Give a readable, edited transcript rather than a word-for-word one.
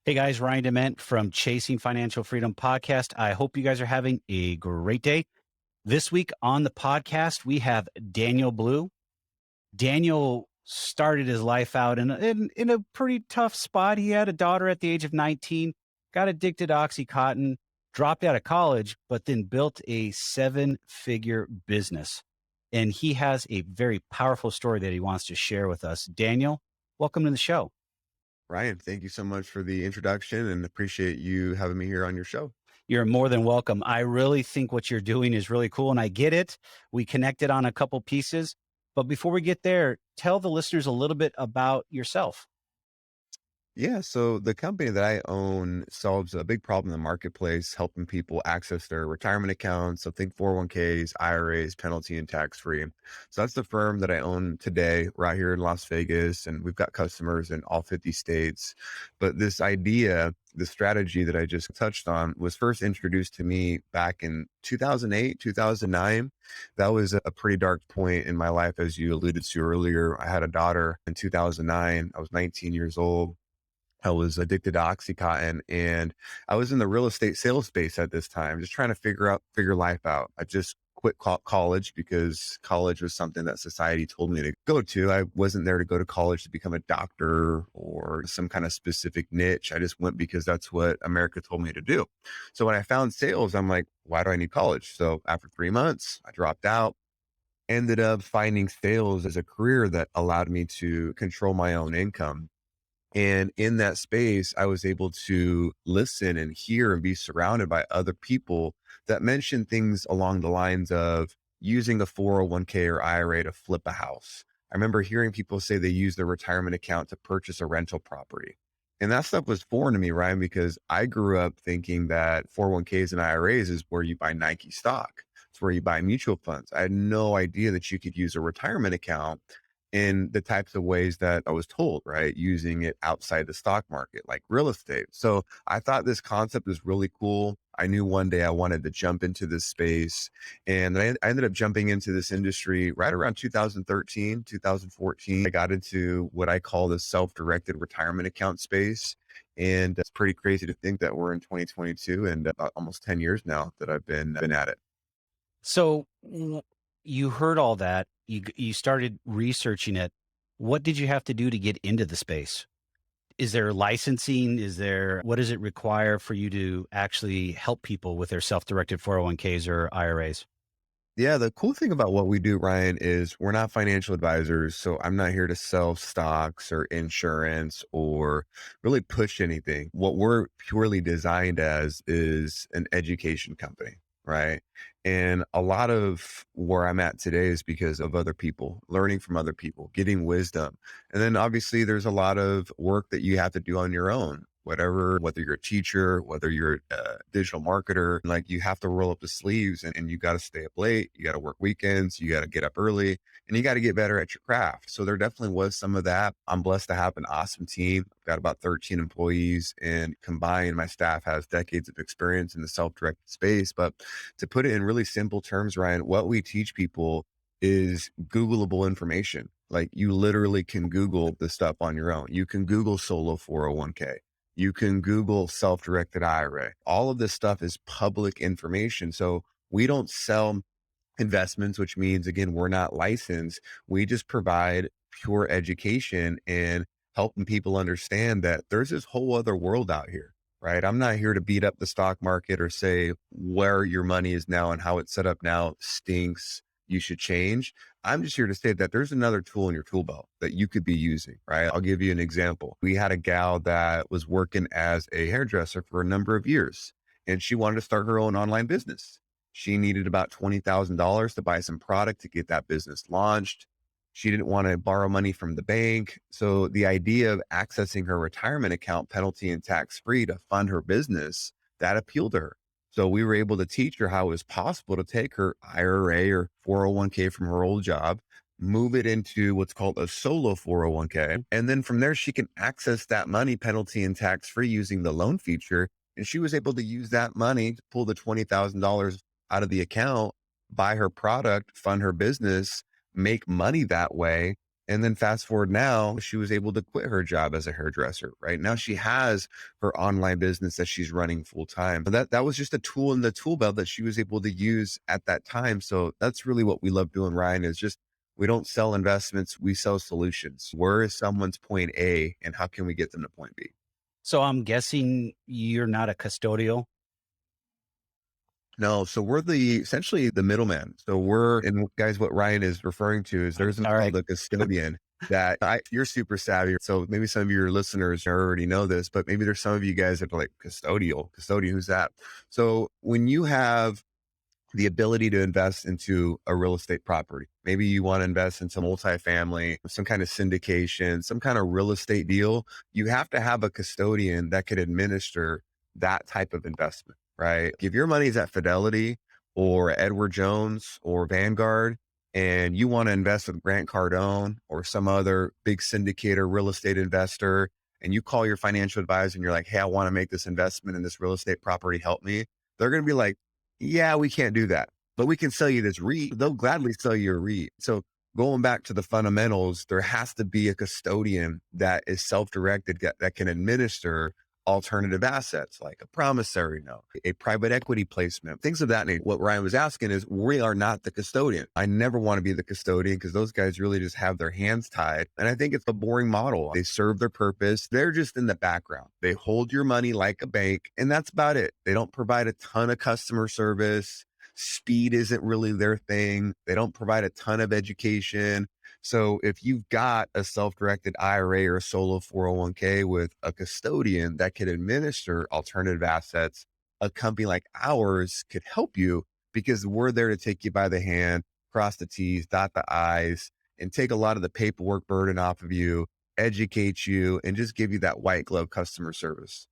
Hey guys, Ryan Dement from Chasing Financial Freedom podcast. I hope you guys are having a great day. This week on the podcast, we have Daniel Blue. Daniel started his life out in a pretty tough spot. He had a daughter at the age of 19, got addicted to Oxycontin, dropped out of college, but then built a seven-figure business. And he has a very powerful story that he wants to share with us. Daniel, welcome to the show. Ryan, thank you so much for the introduction and appreciate you having me here on your show. You're more than welcome. I really think what you're doing is really cool, and I get it. We connected on a couple pieces. But before we get there, tell the listeners a little bit about yourself. Yeah, so the company that I own solves a big problem in the marketplace, helping people access their retirement accounts. So think 401ks, IRAs, penalty and tax free. So that's the firm that I own today, right here in Las Vegas. And we've got customers in all 50 states. But this idea, the strategy that I just touched on was first introduced to me back in 2008, 2009. That was a pretty dark point in my life, as you alluded to earlier. I had a daughter in 2009. I was 19 years old. I was addicted to Oxycontin and I was in the real estate sales space at this time, just trying to figure life out. I just quit college because college was something that society told me to go to. I wasn't there to go to college to become a doctor or some kind of specific niche. I just went because that's what America told me to do. So when I found sales, I'm like, why do I need college? So after 3 months, I dropped out, ended up finding sales as a career that allowed me to control my own income. And in that space, I was able to listen and hear and be surrounded by other people that mentioned things along the lines of using a 401k or IRA to flip a house. I remember hearing people say they use their retirement account to purchase a rental property. And that stuff was foreign to me, Ryan, because I grew up thinking that 401ks and IRAs is where you buy Nike stock. It's where you buy mutual funds. I had no idea that you could use a retirement account in the types of ways that I was told, right? Using it outside the stock market, like real estate. So I thought this concept was really cool. I knew one day I wanted to jump into this space. And I ended up jumping into this industry right around 2013, 2014. I got into what I call the self-directed retirement account space. And it's pretty crazy to think that we're in 2022 and almost 10 years now that I've been at it. So you heard all that. You started researching it. What did you have to do to get into the space? Is there licensing? What does it require for you to actually help people with their self-directed 401ks or IRAs? Yeah, the cool thing about what we do, Ryan, is we're not financial advisors. So I'm not here to sell stocks or insurance or really push anything. What we're purely designed as is an education company, right? And a lot of where I'm at today is because of other people, learning from other people, getting wisdom. And then obviously there's a lot of work that you have to do on your own. Whether you're a teacher, whether you're a digital marketer, like you have to roll up the sleeves and you got to stay up late. You got to work weekends. You got to get up early and you got to get better at your craft. So there definitely was some of that. I'm blessed to have an awesome team. I've got about 13 employees and combined my staff has decades of experience in the self-directed space. But to put it in really simple terms, Ryan, what we teach people is Googleable information. Like you literally can Google the stuff on your own. You can Google solo 401k. You can Google self-directed IRA. All of this stuff is public information. So we don't sell investments, which means, again, we're not licensed. We just provide pure education and helping people understand that there's this whole other world out here, right? I'm not here to beat up the stock market or say where your money is now and how it's set up now stinks. You should change. I'm just here to say that there's another tool in your tool belt that you could be using, right? I'll give you an example. We had a gal that was working as a hairdresser for a number of years, and she wanted to start her own online business. She needed about $20,000 to buy some product to get that business launched. She didn't want to borrow money from the bank. So the idea of accessing her retirement account penalty and tax free to fund her business, that appealed to her. So we were able to teach her how it was possible to take her IRA or 401k from her old job, move it into what's called a solo 401k. And then from there, she can access that money penalty and tax free using the loan feature. And she was able to use that money to pull the $20,000 out of the account, buy her product, fund her business, make money that way. And then fast forward now, she was able to quit her job as a hairdresser, right? Now she has her online business that she's running full time. But that was just a tool in the tool belt that she was able to use at that time. So that's really what we love doing, Ryan, is just we don't sell investments, we sell solutions. Where is someone's point A and how can we get them to point B? So I'm guessing you're not a custodial. No, so we're the essentially the middleman. So we're and guys, what Ryan is referring to is there's something All called right. the custodian that you're super savvy. So maybe some of your listeners already know this, but maybe there's some of you guys that are like custodian, who's that? So when you have the ability to invest into a real estate property. Maybe you want to invest into multifamily, some kind of syndication, some kind of real estate deal. You have to have a custodian that could administer that type of investment, right? If your money is at Fidelity or Edward Jones or Vanguard, and you want to invest with Grant Cardone or some other big syndicator real estate investor, and you call your financial advisor and you're like, hey, I want to make this investment in this real estate property, help me. They're going to be like, yeah, we can't do that, but we can sell you this REIT. They'll gladly sell you a REIT. So going back to the fundamentals, there has to be a custodian that is self-directed that can administer alternative assets like a promissory note, a private equity placement, things of that nature. What Ryan was asking is we are not the custodian. I never want to be the custodian because those guys really just have their hands tied. And I think it's a boring model. They serve their purpose. They're just in the background. They hold your money like a bank and that's about it. They don't provide a ton of customer service. Speed isn't really their thing. They don't provide a ton of education. So if you've got a self-directed IRA or a solo 401k with a custodian that can administer alternative assets, a company like ours could help you because we're there to take you by the hand, cross the T's, dot the I's, and take a lot of the paperwork burden off of you, educate you, and just give you that white glove customer service.